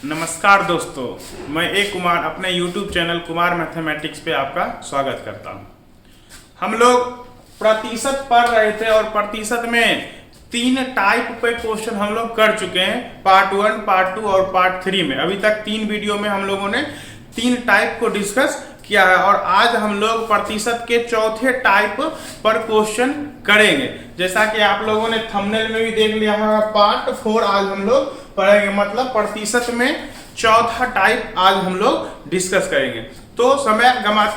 नमस्कार दोस्तों, मैं ए कुमार अपने YouTube चैनल कुमार मैथमेटिक्स पे आपका स्वागत करता हूँ। हम लोग प्रतिशत पढ़ रहे थे और प्रतिशत में 3 टाइप पे क्वेश्चन हम लोग कर चुके हैं, पार्ट 1, पार्ट 2 और पार्ट 3 में। अभी तक 3 वीडियो में हम लोगों ने 3 टाइप को डिस्कस किया है और आज हम लोग प्रतिशत के चौथे टाइप पर क्वेश्चन करेंगे। जैसा कि आप लोगों ने थंबनेल में भी देख लिया है, पार्ट 4 आज हम लोग पढ़ेंगे, मतलब प्रतिशत में चौथा टाइप आज हम लोग डिस्कस करेंगे। तो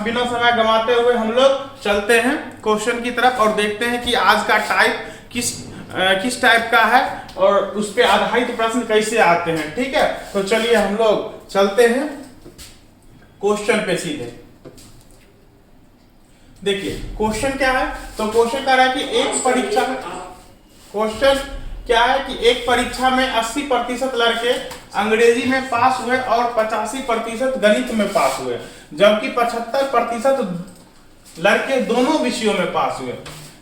बिना समय गंवाते हुए हम लोग चलते हैं क्वेश्चन की तरफ और देखते हैं कि आज का टाइप किस टाइप का है और उस पे आधारित प्रश्न कैसे आते हैं। ठीक है, तो चलिए हम लोग चलते हैं क्वेश्चन पे सीधे। देखिए क्वेश्चन क्या है, तो क्वेश्चन कह रहा है कि एक परीक्षा में एक परीक्षा में 80% लड़के अंग्रेजी में पास हुए और 85% गणित में पास हुए, जबकि 75% लड़के दोनों विषयों में पास हुए।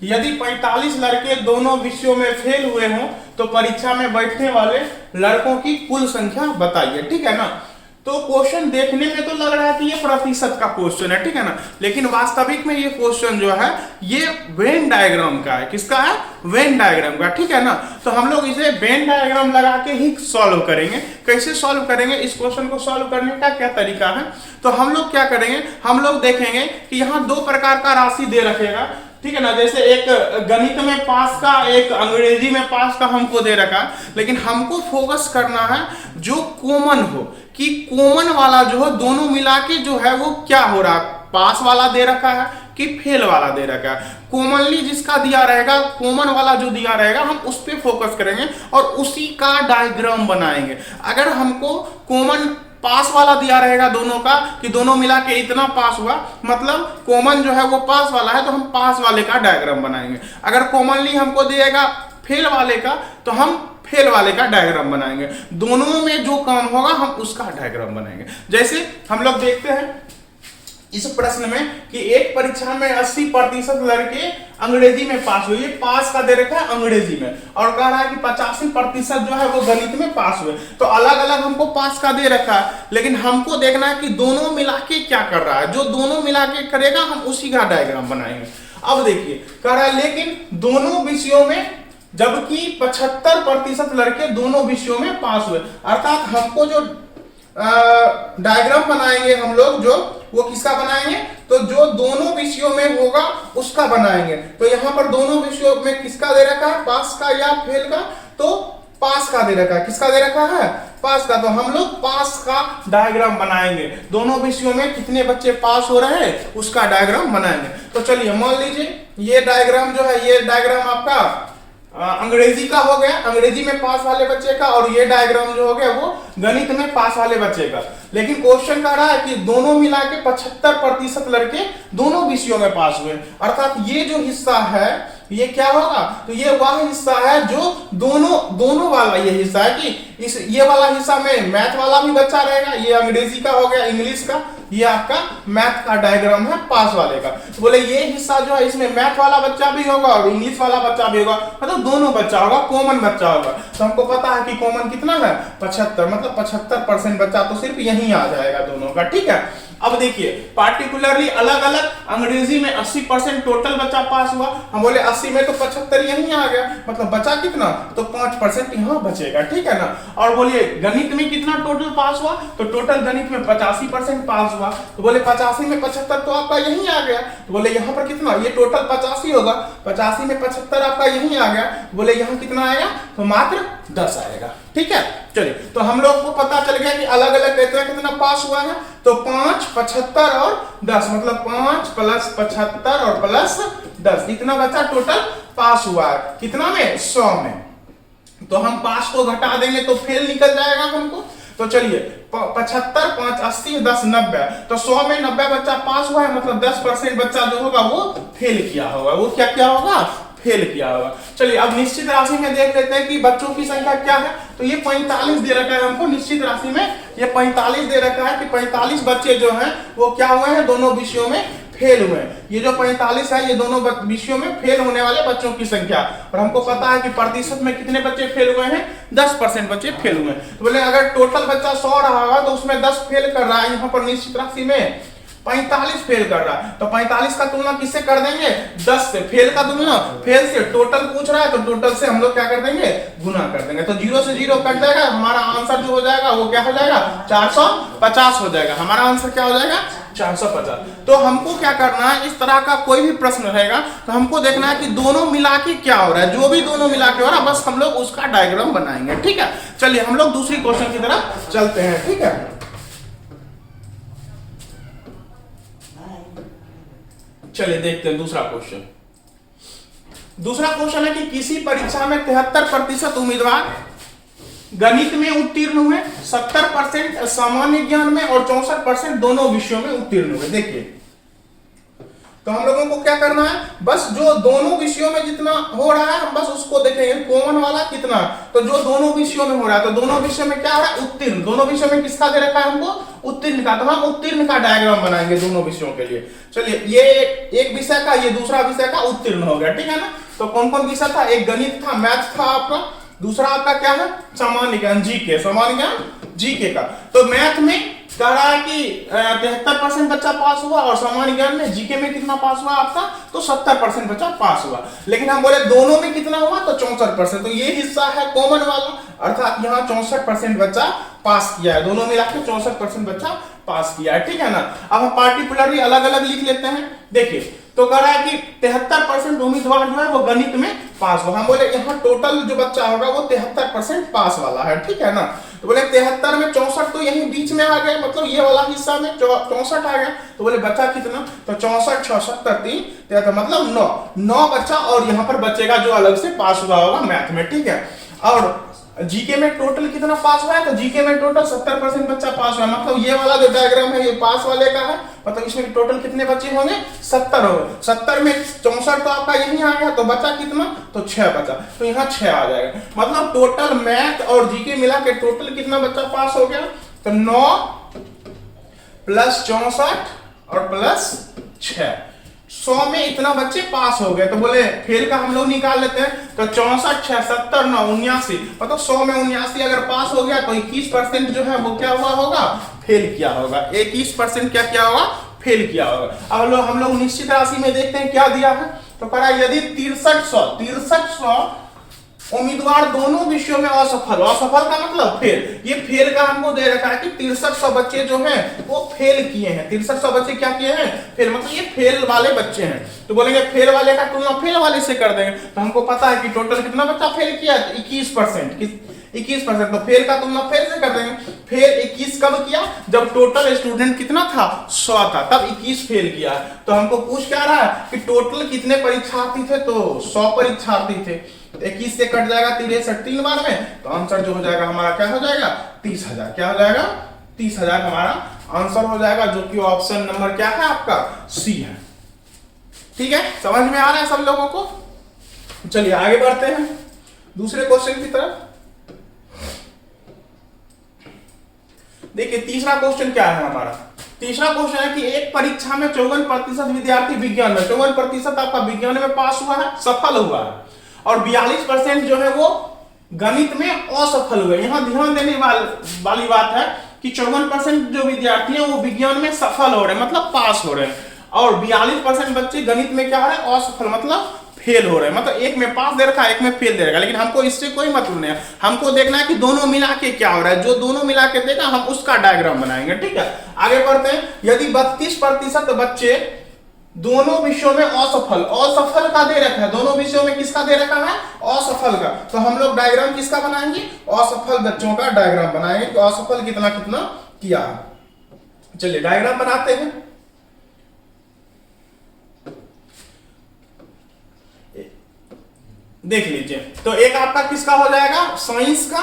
यदि 45 लड़के दोनों विषयों में फेल हुए हों तो परीक्षा में बैठने वाले लड़कों की कुल संख्या बताइए। ठीक है ना। तो क्वेश्चन देखने में तो लग रहा है कि ये प्रतिशत का क्वेश्चन है, ठीक है ना, लेकिन वास्तविक में ये क्वेश्चन जो है ये वेन डायग्राम का है। किसका है? वेन डायग्राम का। ठीक है ना। तो हम लोग इसे वेन डायग्राम लगा के ही सॉल्व करेंगे। कैसे सॉल्व करेंगे, इस क्वेश्चन को सॉल्व करने का क्या तरीका है, तो हम लोग क्या करेंगे, हम लोग देखेंगे कि यहाँ 2 प्रकार का राशि दे रखेगा। ठीक है ना, जैसे एक गणित में पास का, एक अंग्रेजी में पास का हमको दे रखा, लेकिन हमको फोकस करना है जो कॉमन हो, कि कॉमन वाला जो हो दोनों मिला के जो है वो क्या हो रहा, पास वाला दे रखा है कि फेल वाला दे रखा है। कॉमनली जिसका दिया रहेगा, कॉमन वाला जो दिया रहेगा, हम उस पर फोकस करेंगे और उसी का डायग्राम बनाएंगे। अगर हमको कॉमन पास वाला दिया रहेगा दोनों का, कि दोनों मिला के इतना पास हुआ, मतलब कॉमन जो है वो पास वाला है, तो हम पास वाले का डायग्राम बनाएंगे। अगर कॉमनली हमको दिएगा फेल वाले का, तो हम फेल वाले का डायग्राम बनाएंगे। दोनों में जो काम होगा हम उसका डायग्राम बनाएंगे। जैसे हम लोग देखते हैं इस प्रश्न में कि एक परीक्षा में 80% लड़के अंग्रेजी में पास हुए, ये पास का दे रखा है अंग्रेजी में, और कह रहा है कि 85% जो है वो गणित में पास हुए। तो अलग अलग हमको पास का दे रखा है, लेकिन हमको देखना है कि दोनों मिला के क्या कर रहा है। जो दोनों मिला के करेगा हम उसी का डायग्राम बनाएंगे। अब देखिए कह रहा है लेकिन दोनों विषयों में, जबकि 75% लड़के दोनों विषयों में पास हुए, अर्थात हमको जो डायग्राम बनाएंगे हम लोग, जो वो किसका बनाएंगे, तो जो दोनों विषयों में होगा उसका बनाएंगे। तो यहाँ पर दोनों विषयों में किसका दे रखा है, पास का या फेल का, तो पास का दे रखा है। किसका दे रखा है? पास का। तो हम लोग पास का डायग्राम बनाएंगे। दोनों विषयों में कितने बच्चे पास हो रहे हैं उसका डायग्राम बनाएंगे। तो चलिए मान लीजिए ये डायग्राम जो है, ये डायग्राम आपका अंग्रेजी का हो गया, अंग्रेजी में पास वाले बच्चे का, और ये डायग्राम जो हो गया वो गणित में पास वाले बच्चे का। लेकिन क्वेश्चन कह रहा है कि दोनों मिला के 75% लड़के दोनों विषयों में पास हुए, अर्थात ये जो हिस्सा है ये क्या होगा, तो ये वह हिस्सा है जो दोनों वाला ये हिस्सा है, कि ये वाला हिस्सा में मैथ वाला भी बच्चा रहेगा, ये अंग्रेजी का हो गया, इंग्लिश का, ये आपका मैथ का डायग्राम है पास वाले का। तो बोले ये हिस्सा जो है इसमें मैथ वाला बच्चा भी होगा और इंग्लिश वाला बच्चा भी होगा, मतलब दोनों बच्चा होगा, कॉमन बच्चा होगा। तो हमको पता है कि कॉमन कितना है, 75, मतलब 75% बच्चा तो सिर्फ यही आ जाएगा दोनों का। ठीक है। अब देखिए पार्टिकुलरली अलग अलग, अंग्रेजी में 80% टोटल बच्चा पास हुआ, हम बोले 80 में तो 75 यहीं आ गया, मतलब बचा कितना, तो 5% यहाँ बचेगा। ठीक है ना। और बोलिए गणित में कितना टोटल पास हुआ, तो टोटल गणित में 85% पास हुआ, तो बोले 85 में 75 तो आपका यहीं आ गया, तो बोले यहाँ पर कितना, ये टोटल 85 होगा, 85 में 75 आपका यहीं आ गया, तो बोले यहाँ कितना आएगा, तो मात्र 10 आएगा। ठीक है। चलिए, तो हम लोग को पता चल गया कि अलग अलग कितना पास हुआ है, तो 5, 75 और 10, मतलब 5 + 75 और प्लस 10, इतना बच्चा टोटल पास हुआ है। कितना में? 100 में। तो हम पास को घटा देंगे तो फेल निकल जाएगा हमको। तो चलिए 75, 5, 80, 10, 90, तो 100 में 90 बच्चा पास हुआ है, मतलब 10% बच्चा जो होगा वो फेल किया होगा। वो क्या होगा, फेल किया होगा। चलिए अब निश्चित राशि में देख लेते हैं कि बच्चों की संख्या क्या है। तो ये 45 दे रखा है हमको, निश्चित राशि में ये 45 दे रखा है कि 45 बच्चे जो हैं वो क्या हुए हैं, दोनों विषयों में फेल हुए हैं। ये जो 45 है, ये दोनों विषयों में फेल होने वाले बच्चों की संख्या। और हमको पता है कि प्रतिशत में कितने बच्चे फेल हुए हैं, 10% बच्चे फेल हुए हैं। तो बोले अगर टोटल बच्चा 100 रहा होगा तो उसमें 10 फेल कर रहा है, यहाँ पर निश्चित राशि में 45 फेल कर रहा है। तो 45 का तुलना किससे कर देंगे, 10 से। फेल का तुलना फेल से, टोटल पूछ रहा है तो टोटल से हम लोग क्या कर देंगे, गुना कर देंगे। तो 0 से 0 कट जाएगा, हमारा आंसर जो हो जाएगा वो क्या हो जाएगा, 450 हो जाएगा। हमारा आंसर क्या हो जाएगा, 450। तो हमको क्या करना है, इस तरह का कोई भी प्रश्न रहेगा तो हमको देखना है कि दोनों मिला के क्या हो रहा है। जो भी दोनों मिला के हो रहा है बस हम लोग उसका डायग्राम बनाएंगे, ठीक है। चलिए हम लोग दूसरी क्वेश्चन की तरफ चलते हैं, ठीक है। चलिए देखते हैं दूसरा क्वेश्चन। दूसरा क्वेश्चन है कि किसी परीक्षा में 73% उम्मीदवार गणित में उत्तीर्ण हुए, 70% सामान्य ज्ञान में और 64% दोनों विषयों में उत्तीर्ण हुए। देखिए तो हम लोगों को क्या करना है, बस जो दोनों विषयों में जितना हो रहा है हम बस उसको देखेंगे, कॉमन वाला कितना। तो जो दोनों विषयों में हो रहा है, तो दोनों विषयों में क्या हो रहा है, उत्तीर्ण। दोनों विषयों में किसका दे रखा है हमको, उत्तीर्ण का। तो हम उत्तीर्ण का डायग्राम बनाएंगे दोनों विषयों के लिए। चलिए ये एक विषय का, ये दूसरा विषय का उत्तीर्ण हो गया, ठीक है ना। तो कौन कौन विषय था, एक गणित था, मैथ था आपका, दूसरा आपका क्या है, सामान्य ज्ञान, जीके, सामान्य ज्ञान जीके का। तो मैथ में कह रहा है कि 73% बच्चा पास हुआ और सामान्य ज्ञान में जीके में कितना पास हुआ आपका, तो 70% बच्चा पास हुआ। लेकिन हम बोले दोनों में कितना हुआ, तो 64%। तो ये हिस्सा है कॉमन वाला, अर्थात यहाँ 64% बच्चा पास किया है, दोनों मिला के 64% बच्चा पास किया है, ठीक है ना। अब हम पार्टिकुलरली अलग अलग लिख लेते हैं। देखिए तो कह रहा है कि 73% उम्मीदवार जो है वो गणित में पास हुआ। हम बोले यहाँ टोटल जो बच्चा होगा वो 73% पास वाला है, ठीक है ना। तो बोले 73 में 64 तो यही बीच में आ गया, मतलब ये वाला हिस्सा में 64 आ गया। तो बोले बच्चा कितना, तो 64 6 70 3 तो मतलब 9 बच्चा और यहाँ पर बचेगा जो अलग से पास हुआ होगा मैथ में, ठीक है। और जीके में टोटल कितना पास हुआ है, तो जीके में टोटल 70% बच्चा पास हुआ। मतलब ये वाला जो डायग्राम है ये पास वाले का है, मतलब इसमें टोटल कितने बच्चे होंगे, 70 होंगे। 70 में 64 तो आपका यही आ गया, तो बचा कितना, तो 6 बचा, तो यहाँ 6 आ जाएगा। मतलब टोटल मैथ और जीके मिला के टोटल कितना बच्चा पास हो गया, तो 9 प्लस 64 और प्लस 6, 100 में इतना बच्चे पास हो गए। तो बोले फेल का हम लोग निकाल लेते हैं। तो 64 6 70 9 79, मतलब 100 में 79 अगर पास हो गया तो 21% जो है वो क्या हुआ होगा, फेल किया होगा। 21% क्या किया होगा, फेल किया होगा। अब हम लोग निश्चित राशि में देखते हैं क्या दिया है। तो कह रहा है यदि 6300 उम्मीदवार दोनों विषयों में असफल, असफल का मतलब फेल, ये फेल का हमको दे रखा है कि 6300 बच्चे जो हैं वो फेल किए हैं। 6300 बच्चे क्या किए हैं, फेल, मतलब ये फेल वाले बच्चे हैं। तो बोलेंगे फेल वाले का तुलना फेल वाले से कर देंगे। तो हमको पता है कि टोटल कितना बच्चा फेल किया, 21%। तो फेल का तुलना फेल से कर देंगे। फेल 21 कब किया, जब टोटल स्टूडेंट कितना था, 100 था, तब 21 फेल किया। तो हमको पूछ क्या रहा है कि टोटल कितने परीक्षार्थी थे, तो 100 परीक्षार्थी थे। 21 से कट जाएगा 63 3 बार में, तो आंसर जो हो जाएगा हमारा क्या हो जाएगा, 30,000। क्या हो जाएगा, 30,000 हमारा आंसर हो जाएगा, जो कि ऑप्शन नंबर क्या है आपका, सी है। ठीक है, समझ में आ रहा है सब लोगों को। चलिए आगे बढ़ते हैं दूसरे क्वेश्चन की तरफ। देखिए तीसरा क्वेश्चन क्या है हमारा। तीसरा क्वेश्चन है कि एक परीक्षा में 54% विद्यार्थी विज्ञान में, 54% आपका विज्ञान में पास हुआ है, सफल हुआ है, और 42% जो है वो गणित में असफल हुए। यहां ध्यान देने वाली बात है कि 54% जो विद्यार्थी हैं वो विज्ञान में सफल हो रहे हैं, मतलब पास हो रहे हैं, और 42% बच्चे गणित में क्या हो रहे हैं, असफल, मतलब फेल हो रहे हैं। मतलब एक में पास दे रखा है, एक में फेल दे रखा है। लेकिन हमको इससे कोई मतलब नहीं है, हमको देखना है कि दोनों मिला के क्या हो रहा है। जो दोनों मिला के देगा हम उसका डायग्राम बनाएंगे। ठीक है, आगे बढ़ते हैं। यदि 32% बच्चे दोनों विषयों में असफल, असफल का दे रखा है, दोनों विषयों में किसका दे रखा है, असफल का, तो हम लोग डायग्राम किसका बनाएंगे, असफल बच्चों का डायग्राम बनाएंगे। तो असफल कितना कितना किया है, चलिए डायग्राम बनाते हैं। देख लीजिए, तो एक आपका किसका हो जाएगा, साइंस का,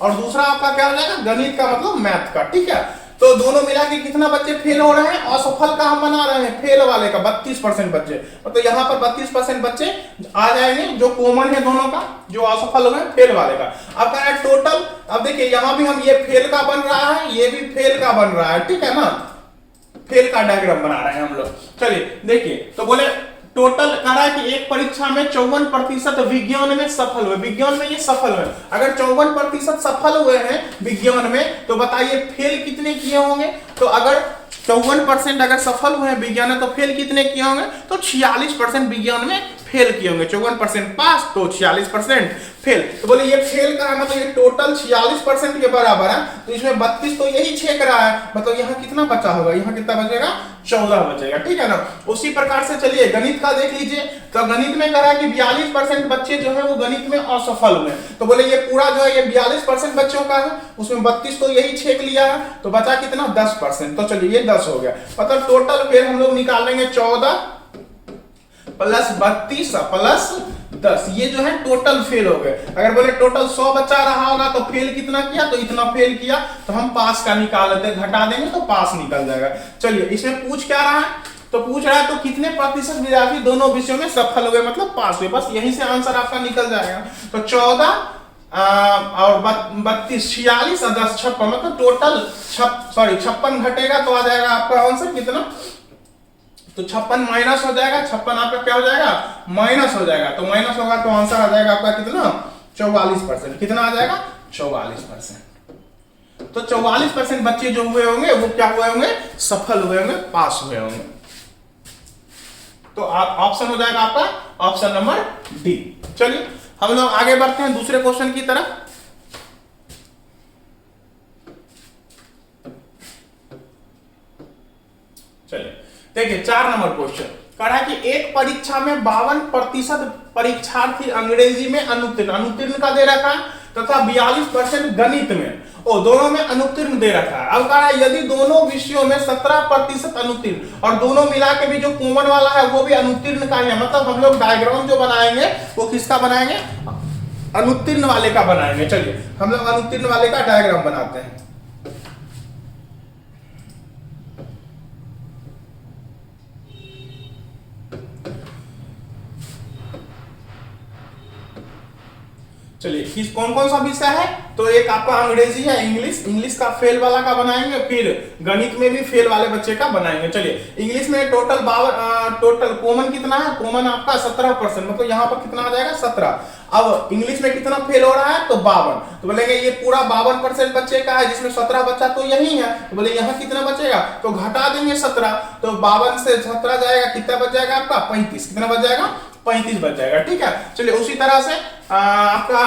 और दूसरा आपका क्या हो जाएगा, गणित का, मतलब मैथ का। ठीक है, तो दोनों मिला के कितना बच्चे फेल हो रहे हैं, असफल का हम बना रहे हैं, फेल वाले का 32% बच्चे, मतलब यहाँ पर 32% बच्चे आ जाएंगे जो कॉमन है दोनों का, जो असफल हो गए फेल वाले का। अब क्या है टोटल, अब देखिए यहाँ भी हम ये फेल का बन रहा है, ये भी फेल का बन रहा है। ठीक है ना, फेल का डायग्राम बना रहे हैं हम लोग। चलिए देखिए, तो बोले टोटल कह रहा है कि एक परीक्षा में 54% विज्ञान में सफल हुए, विज्ञान में ये सफल हुए। अगर 54% सफल हुए हैं विज्ञान में, तो बताइए फेल कितने किए होंगे? तो अगर 54% अगर सफल हुए हैं विज्ञान में, तो फेल कितने किए होंगे? तो 46% विज्ञान में फेल किए होंगे। 54% पास तो 46% फेल। तो बोले ये फेल का है, मतलब ये टोटल 46% के बराबर है। तो इसमें 32 तो यही छेक रहा है, मतलब यहाँ कितना बचा होगा? यहाँ कितना बचेगा? 14 बचेगा, ठीक है ना। उसी प्रकार से चलिए गणित का देख लीजिए। तो गणित में कह रहा है कि 42% बच्चे जो है वो गणित में असफल हुए। तो बोले ये पूरा जो है ये 42% बच्चों का है, उसमें 32 तो यही छेक लिया है, तो बचा कितना? 10%। तो चलिए ये 10 हो गया, मतलब टोटल फेल हम लोग निकालेंगे 14 प्लस 32 प्लस 10, ये जो है टोटल फेल हो गए। अगर बोले टोटल 100 बच्चा रहा होगा तो फेल कितना किया? तो इतना फेल किया, तो हम पास का निकाल लेते, घटा देंगे तो पास निकल जाएगा। चलिए इसमें पूछ क्या रहा है? तो पूछ रहा है तो कितने प्रतिशत विद्यार्थी दोनों विषयों में सफल हुए, मतलब पास हुए। बस यहीं से आंसर आपका निकल जाएगा। तो 14 और 32, 46 और 10, 56, मतलब टोटल 56 घटेगा तो आ जाएगा आपका आंसर कितना? तो 56 माइनस हो जाएगा, 56 आपका क्या हो जाएगा? माइनस हो जाएगा। तो माइनस होगा तो आंसर आ जाएगा आपका कितना? 44%। कितना आ जाएगा? 44%। तो 44% बच्चे जो हुए होंगे वो क्या हुए होंगे? सफल हुए होंगे, पास हुए होंगे। तो ऑप्शन हो जाएगा आपका ऑप्शन नंबर डी। चलिए हम लोग आगे बढ़ते हैं दूसरे क्वेश्चन की तरफ। चलिए देखिए 4 नंबर क्वेश्चन कह रहा है कि एक परीक्षा में 52% परीक्षार्थी अंग्रेजी में अनुत्तीर्ण का दे रखा है तथा 42% गणित में, और दोनों में अनुत्तीर्ण दे रखा है। अब कह रहा है यदि दोनों विषयों में 17% अनुत्तीर्ण और दोनों मिला के भी जो कॉमन वाला है वो भी अनुत्तीर्ण का ही है, मतलब हम लोग डायग्राम जो बनाएंगे वो किसका बनाएंगे? अनुत्तीर्ण वाले का बनाएंगे। चलिए हम लोग अनुत्तीर्ण वाले का डायग्राम बनाते हैं। चलिए किस कौन कौन सा विषय है? तो एक आपका अंग्रेजी है, इंग्लिश का फेल वाला का बनाएंगे, फिर गणित में भी फेल वाले बच्चे का बनाएंगे। चलिए इंग्लिश में टोटल कॉमन कितना है? कॉमन आपका 17%, मतलब यहाँ पर कितना आ जाएगा? 17। अब इंग्लिश में कितना फेल हो रहा है? तो 52। तो बोलेंगे ये पूरा 52% बच्चे का है, जिसमें 17 बच्चा तो यही है। तो बोले यहाँ कितना बचेगा? तो घटा देंगे 17, तो 52 से 17 जाएगा, कितना बच जाएगा आपका? 35। कितना बच जाएगा? 35 बच जाएगा, ठीक है। चलिए उसी तरह से आपका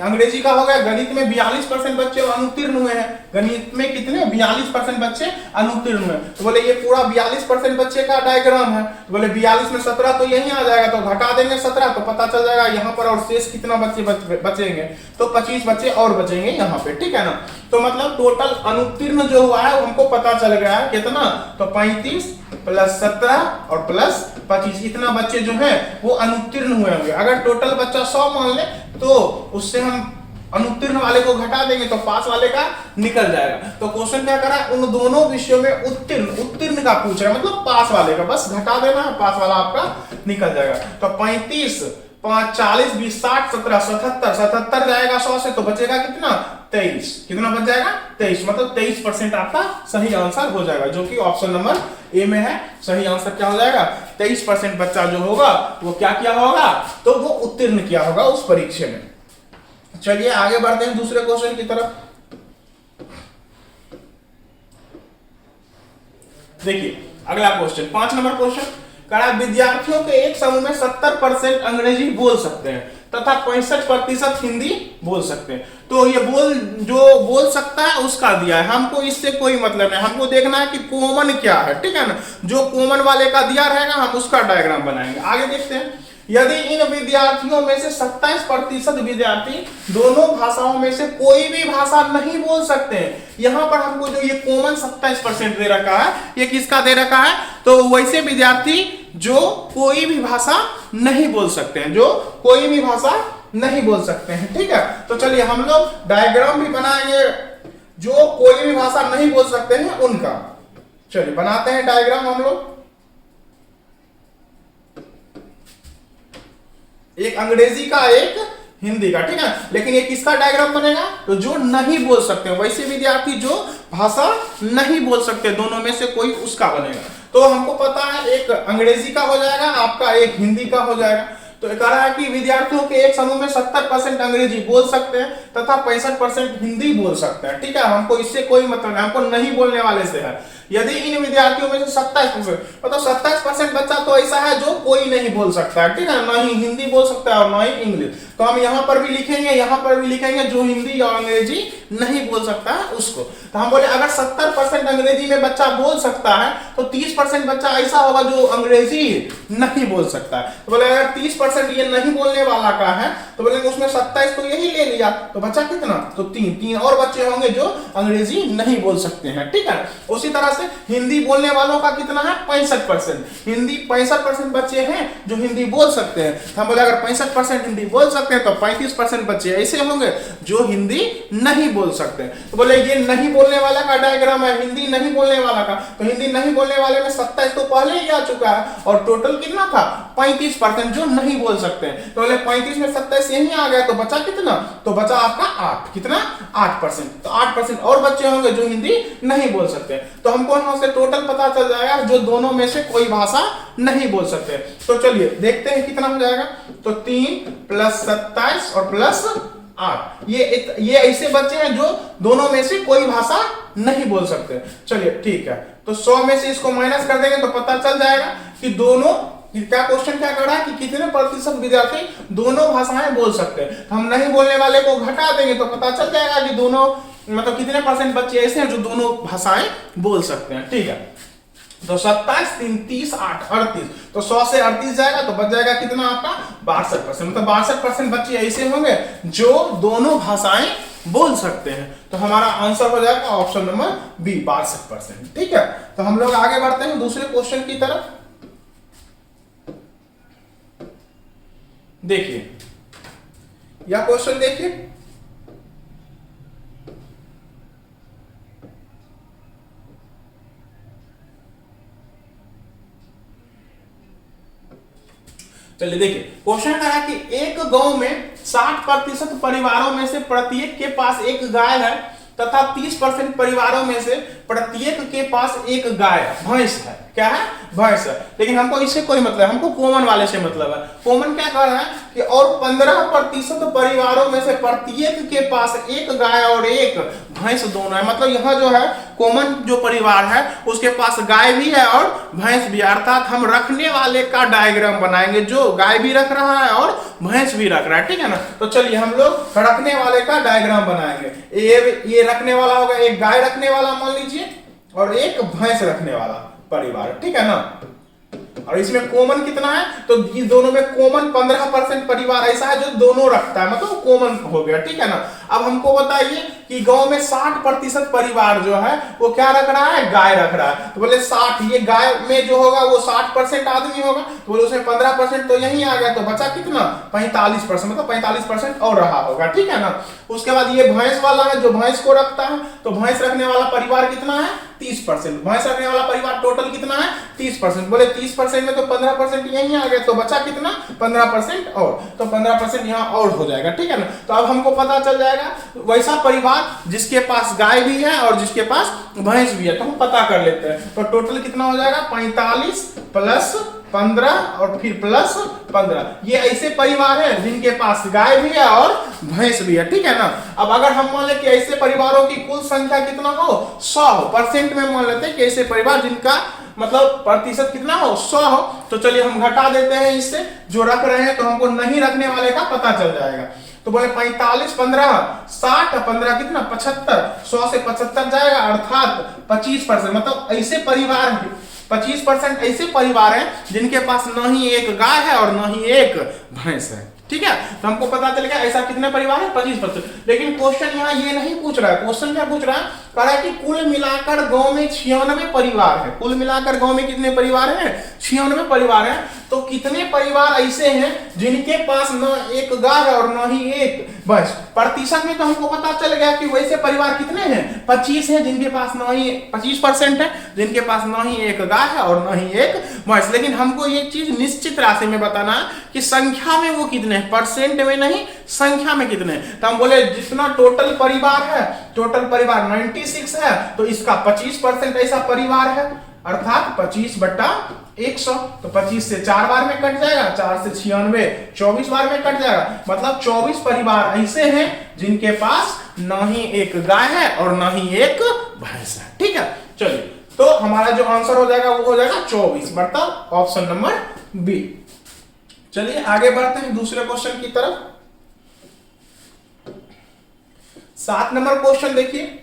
अंग्रेजी का हो गया। गणित में 42% बच्चे अनुत्तीर्ण हुए हैं। गणित में कितने? 42% बच्चे अनुत्तीर्ण हुए। तो बोले ये पूरा 42% बच्चे का डायग्राम है। तो बोले 42 में 17 तो यही आ जाएगा, तो घटा देंगे 17, तो पता चल जाएगा यहाँ पर और शेष कितना बच्चे बचेंगे? तो 25 बच्चे और बचेंगे यहाँ पे, ठीक है ना। तो मतलब टोटल अनुत्तीर्ण जो हुआ है हमको पता चल गया है कितना? तो 35 प्लस 17 और प्लस 25, इतना बच्चे जो है वो अनुत्तीर्ण हुए होंगे। अगर टोटल बच्चा 100 मान ले तो उससे हम अनुत्तीर्ण वाले को घटा देंगे तो पास वाले का निकल जाएगा। तो क्वेश्चन क्या करा? उन दोनों विषयों में उत्तीर्ण का पूछ रहा है, मतलब पास वाले का, बस घटा देना है, पास वाला आपका निकल जाएगा। तो 35 5 40 20 60 17 77 जाएगा 100 से, तो बचेगा कितना? 23। कितना बच जाएगा? 23, मतलब 23% आपका सही आंसर हो जाएगा, जो कि ऑप्शन नंबर ए में है। सही आंसर क्या हो जाएगा? 23% बच्चा जो होगा वो क्या किया होगा? तो वो उत्तीर्ण किया होगा उस परीक्षा में। चलिए आगे बढ़ते हैं दूसरे क्वेश्चन की तरफ। देखिए अगला क्वेश्चन 5 नंबर क्वेश्चन कह रहा है विद्यार्थियों के एक समूह में 70% अंग्रेजी बोल सकते हैं तथा 65% हिंदी बोल सकते हैं। तो ये बोल सकता है उसका दिया है, हमको इससे कोई मतलब नहीं, हमको देखना है कि कॉमन क्या है, ठीक है ना। जो कॉमन वाले का दिया रहेगा हम उसका डायग्राम बनाएंगे। आगे देखते हैं। यदि इन विद्यार्थियों में से 27% विद्यार्थी दोनों भाषाओं में से कोई भी भाषा नहीं बोल सकते हैं, यहां पर हमको जो ये कॉमन 27% दे रखा है, ये किसका दे रखा है? तो वैसे विद्यार्थी जो कोई भी भाषा नहीं बोल सकते हैं, जो कोई भी भाषा नहीं बोल सकते हैं, ठीक है। तो चलिए हम लोग डायग्राम भी बनाएंगे जो कोई भी भाषा नहीं बोल सकते हैं उनका। चलिए बनाते हैं डायग्राम हम लोग। एक अंग्रेजी का, एक हिंदी का, ठीक है। लेकिन ये किसका डायग्राम बनेगा, तो जो नहीं बोल सकते, वैसे विद्यार्थी जो भाषा नहीं बोल सकते, दोनों में से कोई उसका बनेगा। तो हमको पता है एक अंग्रेजी का हो जाएगा आपका, एक हिंदी का हो जाएगा। तो कह रहा है कि विद्यार्थियों के एक समूह में 70% अंग्रेजी बोल सकते हैं तथा 65% हिंदी बोल सकते हैं, ठीक है। हमको इससे कोई मतलब नहीं, हमको नहीं बोलने वाले से है। यदि इन विद्यार्थियों में से 27%, मतलब 27% बच्चा तो ऐसा है जो कोई नहीं बोल सकता है, ठीक है, ना ही हिंदी बोल सकता है और ना ही इंग्लिश। तो हम यहाँ पर भी लिखेंगे, यहाँ पर भी लिखेंगे, जो हिंदी और अंग्रेजी नहीं बोल सकता है उसको। तो हम बोले अगर 70% अंग्रेजी में बच्चा बोल सकता है तो 30% बच्चा ऐसा होगा जो अंग्रेजी नहीं बोल सकता है। तो बोले अगर 30% ये नहीं बोलने वाला का है तो बोलेंगे उसमें 27 तो यही ले लिया, तो बच्चा कितना, तो 3 और बच्चे होंगे जो अंग्रेजी नहीं बोल सकते हैं, ठीक है। उसी तरह से हिंदी बोलने वालों का कितना है, 65%। हिंदी 65% बच्चे हैं जो हिंदी बोल सकते हैं। हम बोले अगर 65% हिंदी बोल सकते हैं तो 35% बच्चे ऐसे होंगे जो हिंदी नहीं बोल सकते हैं। तो बोले ये नहीं बोलने वाला का डायग्राम है, हिंदी नहीं बोलने वाला का। तो हिंदी नहीं बोलने वाले में 27 तो पहले ही आ चुका है और टोटल कितना था, 35% जो नहीं बोल सकते हैं। तो बोले 35 में 27 यही आ गया, तो बचा कितना, तो बचा आपका 8, कितना, 8%। तो 8% और बच्चे होंगे जो हिंदी नहीं बोल सकते। तो हमको यहाँ से टोटल पता चल जाएगा जो दोनों में से कोई भाषा नहीं बोल सकते। तो चलिए देखते हैं कितना हो जाएगा। तो 3 + 27 और +8, ये ऐसे बच्चे हैं जो दोनों में से कोई भाषा नहीं बोल सकते। चलिए ठीक है, तो 100 में से इसको माइनस कर देंगे तो पता चल जाएगा कि दोनों, क्या क्वेश्चन क्या कर रहा है कि कितने प्रतिशत विद्यार्थी दोनों भाषाएं बोल सकते हैं। तो हम नहीं बोलने वाले को घटा देंगे तो पता चल जाएगा कि दोनों, मतलब कितने % बच्चे ऐसे हैं जो दोनों भाषाएं बोल सकते हैं, ठीक है। तो 27, 3, 30, 8, 38, तो 100 से 38 जाएगा तो बच जाएगा कितना आपका, 62%। मतलब 62% बच्चे ऐसे होंगे जो दोनों भाषाएं बोल सकते हैं। तो हमारा आंसर हो जाएगा ऑप्शन नंबर बी, 62%, ठीक है। तो हम लोग आगे बढ़ते हैं दूसरे क्वेश्चन की तरफ। देखिए यह क्वेश्चन देखिए, चलिए देखिए क्वेश्चन कहा कि एक गांव में 60% परिवारों में से प्रत्येक के पास एक गाय है तथा 30% परिवारों में से प्रत्येक के पास एक गाय, भैंस है। क्या है, भैंस है। लेकिन हमको इससे कोई मतलब है, हमको कॉमन वाले से मतलब है। कॉमन क्या कह रहा है कि और 15% परिवारों में से प्रत्येक के पास एक गाय और एक भैंस दोनों है। मतलब यह जो है कॉमन जो परिवार है उसके पास गाय भी है और भैंस भी है। अर्थात हम रखने वाले का डायग्राम बनाएंगे जो गाय भी रख रहा है और भैंस भी रख रहा है, ठीक है ना। तो चलिए हम लोग रखने वाले का डायग्राम बनाएंगे। ये रखने वाला होगा, एक गाय रखने वाला मान लीजिए और एक भैंस रखने वाला परिवार, ठीक है ना। और इसमें कॉमन कितना है, तो ये दोनों में कॉमन 15% परिवार ऐसा है जो दोनों रखता है, मतलब कॉमन हो गया, ठीक है ना। अब हमको बताइए कि गांव में 60% परिवार जो है वो क्या रख रहा है, गाय रख रहा है। तो बोले 60, ये गाय में जो होगा वो 60% आदमी होगा, तो बोले उसमें 15% तो यही आ गया, तो बचा कितना, 45%, मतलब 45% और रहा होगा, ठीक है ना। उसके बाद ये भैंस वाला है जो भैंस को रखता है, तो भैंस रखने वाला परिवार कितना है, 30%। भैंस रखने वाला परिवार टोटल कितना है, 30%। बोले 30% में तो 15% यही आ गया, तो बचा कितना, 15% और, तो 15% यहाँ और हो जाएगा, ठीक है ना। तो अब हमको पता चल जाएगा वैसा परिवार जिसके पास गाय भी है और जिसके पास भैंस भी है, तो हम पता कर लेते हैं। तो टोटल कितना हो जाएगा, 45 + 15 और फिर +15। ये ऐसे परिवार है जिनके पास गाय भी है और भैंस भी है, ठीक है ना। अब अगर हम मान ले कि ऐसे परिवारों की कुल संख्या कितना हो, 100 हो, परसेंट में मान लेते हैं कि ऐसे परिवार जिनका मतलब प्रतिशत कितना हो, 100 हो। तो चलिए हम घटा देते हैं इससे, जो रख रहे हैं तो हमको नहीं रखने वाले का पता चल जाएगा। तो बोले 45, 15, 60, 15 कितना, 75। 100 से 75 जाएगा, अर्थात 25%। मतलब ऐसे परिवार 25% ऐसे परिवार हैं जिनके पास न ही एक गाय है और न ही एक भैंस है, ठीक है। तो हमको पता चल गया ऐसा कितने परिवार है, 25%। लेकिन क्वेश्चन यहाँ ये नहीं पूछ रहा है। क्वेश्चन क्या पूछ रहा है कह रहा है कि कुल मिलाकर गांव में 96 परिवार है। कुल मिलाकर गांव में कितने परिवार हैं? 96 परिवार हैं। तो कितने परिवार ऐसे हैं जिनके पास न एक गाय है और न ही एक भैंस? प्रतिशत में तो हमको पता चल गया कि वैसे परिवार कितने हैं? 25 हैं जिनके पास न ही 25% है जिनके पास न ही एक गाय है और न ही एक भैंस। लेकिन हमको ये चीज निश्चित राशि में बताना है कि संख्या में वो कितने हैं, परसेंट में नहीं, संख्या में कितने हैं। तो हम बोले जितना टोटल परिवार है, टोटल परिवार 96 है, तो इसका 25% ऐसा परिवार है, अर्थात 25/100। तो 25 से 4 बार में कट जाएगा, 4 से 96 24 बार में कट जाएगा। मतलब 24 परिवार ऐसे हैं जिनके पास न ही एक गाय है और न ही एक भैंस है। ठीक है, चलिए, तो हमारा जो आंसर हो जाएगा वो हो जाएगा 24, मतलब ऑप्शन नंबर बी। चलिए आगे बढ़ते हैं दूसरे क्वेश्चन की तरफ। 7 नंबर क्वेश्चन देखिए,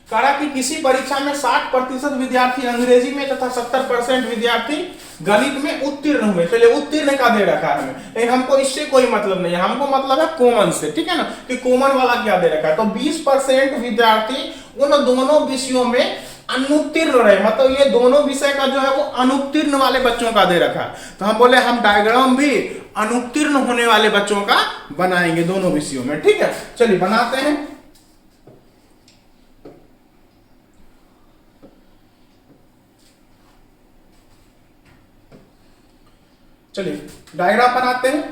कहा कि किसी परीक्षा में 60% विद्यार्थी अंग्रेजी में तथा 70% विद्यार्थी गणित में उत्तीर्ण हुए। चलिए उत्तीर्ण का दे रखा है हमें, लेकिन हमको इससे कोई मतलब नहीं है, हमको मतलब है कॉमन से। ठीक है ना, कि कॉमन वाला क्या दे रखा है। तो 20% विद्यार्थी उन दोनों विषयों में अनुत्तीर्ण रहे, मतलब ये दोनों विषय का जो है वो अनुत्तीर्ण वाले बच्चों का दे रखा है। तो हम बोले हम डायग्राम भी अनुत्तीर्ण होने वाले बच्चों का बनाएंगे दोनों विषयों में। ठीक है, चलिए बनाते हैं। चलिए डायग्राम बनाते हैं।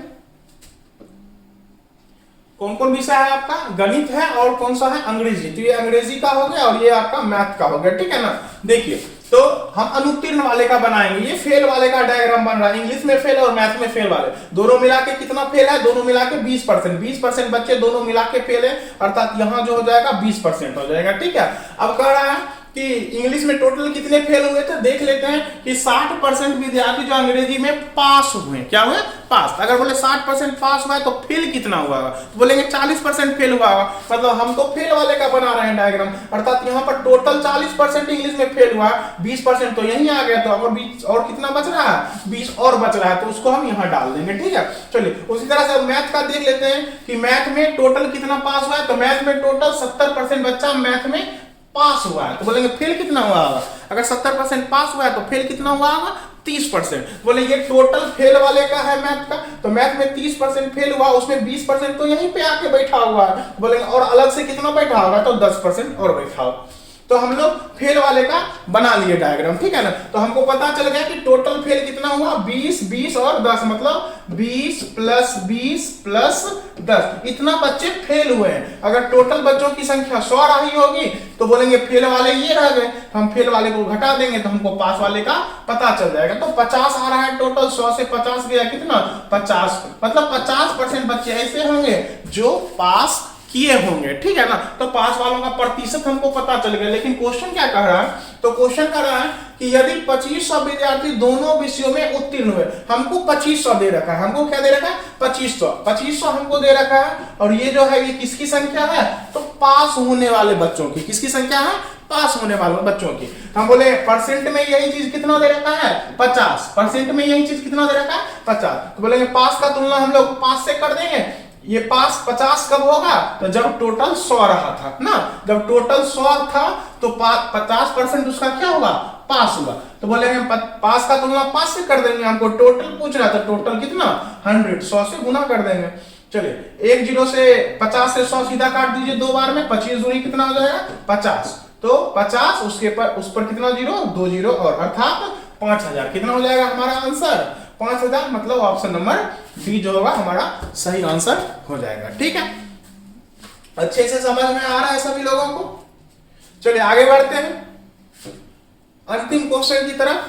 कौन कौन विषय है आपका? गणित है और कौन सा है? अंग्रेजी। तो ये अंग्रेजी का हो गया और ये आपका मैथ का हो गया। ठीक है ना, देखिए तो हम अनुत्तीर्ण वाले का बनाएंगे। ये फेल वाले का डायग्राम बन रहा है, इंग्लिश में फेल और मैथ में फेल वाले दोनों मिला के कितना फेल है? दोनों मिला के 20%। 20% बच्चे दोनों मिला के फेल है, अर्थात यहां जो हो जाएगा 20% हो जाएगा। ठीक है, अब कह रहा है कि इंग्लिश में टोटल कितने फेल हुए थे, देख लेते हैं कि 60% विद्यार्थी जो अंग्रेजी में पास हुए। क्या हुए? पास। अगर बोले 60% पास हुआ है तो फेल कितना हुआ होगा? तो बोलेंगे 40% फेल हुआ होगा। मतलब हम तो फेल वाले का बना रहे हैं डायग्राम, अर्थात यहाँ पर टोटल 40% इंग्लिश में फेल हुआ, 20% तो यहीं आ गया। तो अगर 20 और कितना बच रहा है? 20 और बच रहा है, तो उसको हम यहाँ डाल देंगे। ठीक है, चलिए उसी तरह से मैथ का देख लेते हैं कि मैथ में टोटल कितना पास हुआ है। तो मैथ में टोटल 70% बच्चा मैथ में पास हुआ है। तो बोलेंगे फेल कितना हुआ होगा? अगर 70% पास हुआ है तो फेल कितना हुआ होगा? 30%। बोले ये टोटल फेल वाले का है मैथ का, तो मैथ में 30% फेल हुआ, उसमें 20% तो यहीं पे आके बैठा हुआ है। बोलेंगे और अलग से कितना बैठा होगा? तो 10% और बैठा होगा। तो हम लोग फेल वाले का बना लिए डायग्राम। ठीक है ना, तो हमको पता चल गया कि टोटल फेल कितना हुआ? 20, 20 और 10, मतलब 20 + 20 + 10, इतना बच्चे फेल हुए हैं। अगर टोटल बच्चों की संख्या 100 रही होगी तो बोलेंगे फेल वाले ये रह गए, हम फेल वाले को घटा देंगे तो हमको पास वाले का पता चल जाएगा। तो 50 आ रहा है टोटल, 100 से 50 गया कितना? 50, मतलब 50% बच्चे ऐसे होंगे जो पास किए होंगे। ठीक है ना, तो पास वालों का प्रतिशत हमको पता चल गया। लेकिन क्वेश्चन क्या कह रहा है? तो क्वेश्चन कह रहा है कि यदि 2500 विद्यार्थी दोनों विषयों में उत्तीर्ण हुए, हमको 2500 दे रखा है। हमको क्या दे रखा है? 2500 हमको दे रखा है। और ये जो है ये किसकी संख्या है? तो पास होने वाले बच्चों की। किसकी संख्या है? पास होने वाले बच्चों की। हम बोले परसेंट में यही चीज कितना दे रखा है? 50%। में यही चीज कितना दे रखा है? 50। तो बोलेंगे पास का तुलना हम लोग 5 से कर देंगे। ये पास 50 कब होगा? तो जब टोटल 100 रहा था ना, जब टोटल 100 था तो 50% उसका क्या होगा? पास होगा। तो बोलेंगे पास का तुलना 5 से कर देंगे, हमको टोटल पूछ रहा था, टोटल कितना? 100, 100 से गुना कर देंगे। चलिए 1 0 से 50 से 100 सीधा काट दीजिए 2 बार में, 25 दूनी कितना हो जाएगा? 50। तो 50 उसके पर उस पर कितना जीरो? 2 0 और, अर्थात 5000। कितना हो जाएगा हमारा आंसर? 5000, मतलब ऑप्शन नंबर डी जो होगा हमारा सही आंसर हो जाएगा। ठीक है, अच्छे से समझ में आ रहा है सभी लोगों को? चलिए आगे बढ़ते हैं अंतिम क्वेश्चन की तरफ।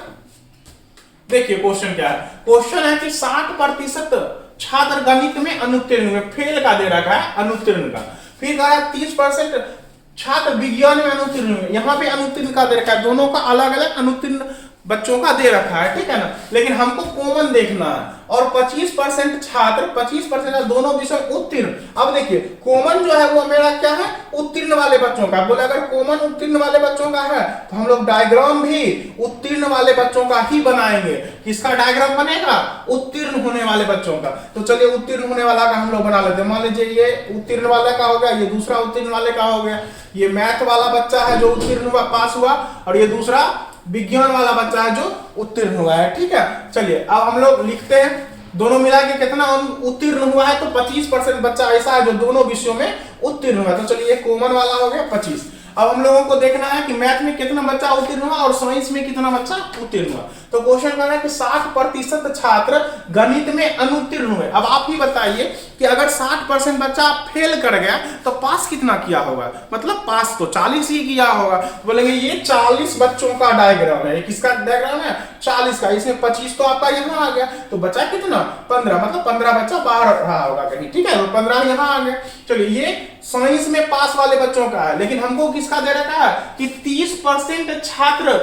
देखिए क्वेश्चन क्या है? क्वेश्चन है कि 60% छात्र गणित में अनुत्तीर्ण हुए, फेल का दे रखा है, अनुत्तीर्ण का। फिर कहा 30% छात्र विज्ञान में अनुत्तीर्ण हुए, यहां पे अनुत्तीर्ण का दे रखा है। दोनों का अलग अलग अनुत्तीर्ण बच्चों का दे रखा है, ठीक है ना, लेकिन हमको कॉमन देखना है। और 25% छात्र 25% दोनों विषय उत्तीर्ण। अब देखिए कॉमन जो है वो मेरा क्या है, उत्तीर्ण वाले बच्चों का। बोले अगर कॉमन उत्तीर्ण वाले बच्चों का है तो हम लोग डायग्राम भी उत्तीर्ण वाले बच्चों का ही बनाएंगे। किसका डायग्राम बनेगा, उत्तीर्ण होने वाले बच्चों का। तो चलिए उत्तीर्ण होने वाला का हम लोग बना लेते हैं। मान लीजिए ये उत्तीर्ण वाले का हो गया, ये दूसरा उत्तीर्ण वाले का हो गया। ये मैथ वाला बच्चा है जो उत्तीर्ण हुआ, पास हुआ, और ये दूसरा विज्ञान वाला बच्चा है जो उत्तीर्ण हुआ है, ठीक है। चलिए अब हम लोग लिखते हैं दोनों मिला के कितना उत्तीर्ण हुआ है, तो 25% बच्चा ऐसा है जो दोनों विषयों में उत्तीर्ण हुआ। तो चलिए कॉमन वाला हो गया 25। अब हम लोगों को देखना है कि मैथ में कितना बच्चा उत्तीर्ण हुआ और साइंस में कितना बच्चा उत्तीर्ण हुआ। तो क्वेश्चन कर रहा है कि 60% छात्र गणित में अनुत्तीर्ण हुए। अब आप ही बताइए कि अगर 60% बच्चा फेल कर गया तो पास कितना किया होगा, मतलब पास तो 40 ही किया होगा। बोलेंगे ये 40 बच्चों का डायग्राम है। किसका डायग्राम है, 40 का। इसमें 25 तो आपका यहाँ आ गया, तो बचा कितना 15, मतलब 15 बच्चा बाहर रहा होगा कहीं, ठीक है, तो 15 यहाँ आ गया। चलिए ये साइंस में पास वाले बच्चों का है, लेकिन हमको किसका दे रखा है कि 30% छात्र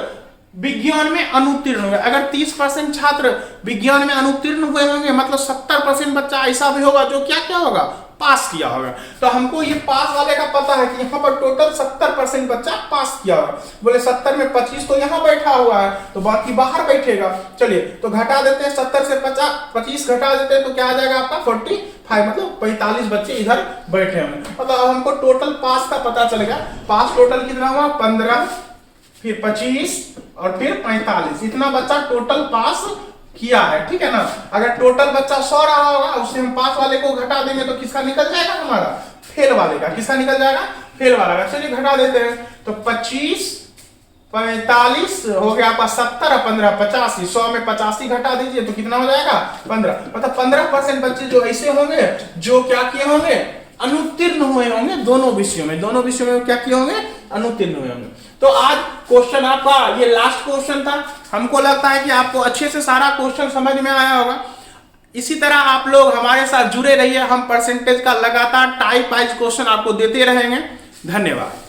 विज्ञान में अनुत्तीर्ण हुए। अगर 30% छात्र विज्ञान में अनुत्तीर्ण हुए होंगे, मतलब 70% बच्चा ऐसा भी होगा जो क्या क्या होगा, पास किया होगा। तो हमको ये पास वाले का पता है कि यहाँ पर टोटल 70% बच्चा पास किया होगा। बोले 70 में 25 तो यहाँ बैठा हुआ है, तो बाकी बाहर बैठेगा। चलिए तो घटा देते हैं, 70 से 25 घटा देते हैं तो क्या आ जाएगा आपका 45, मतलब 45 बच्चे इधर बैठे होंगे। मतलब हमको टोटल पास का पता चल गया। पास टोटल कितना हुआ, 15, फिर 25 और फिर 45, इतना बच्चा टोटल पास किया है, ठीक है ना। अगर टोटल बच्चा 100 रहा होगा, उससे हम पास वाले को घटा देंगे तो किसका निकल जाएगा, हमारा फेल वाले का। किसका निकल जाएगा, फेल वाला का। चलिए घटा देते हैं, तो 25 45 हो गया आपका 70 और 15 85, 100 में 85 घटा दीजिए तो कितना हो जाएगा 15। मतलब 15% बच्चे जो ऐसे होंगे जो क्या किए होंगे, अनुत्तीर्ण हुए होंगे दोनों विषयों में। दोनों विषयों में क्या किए होंगे, अनुत्तीर्ण हुए होंगे। तो आज क्वेश्चन आपका ये लास्ट क्वेश्चन था। हमको लगता है कि आपको अच्छे से सारा क्वेश्चन समझ में आया होगा। इसी तरह आप लोग हमारे साथ जुड़े रहिए। हम परसेंटेज का लगातार टाइप वाइज क्वेश्चन आपको देते रहेंगे। धन्यवाद।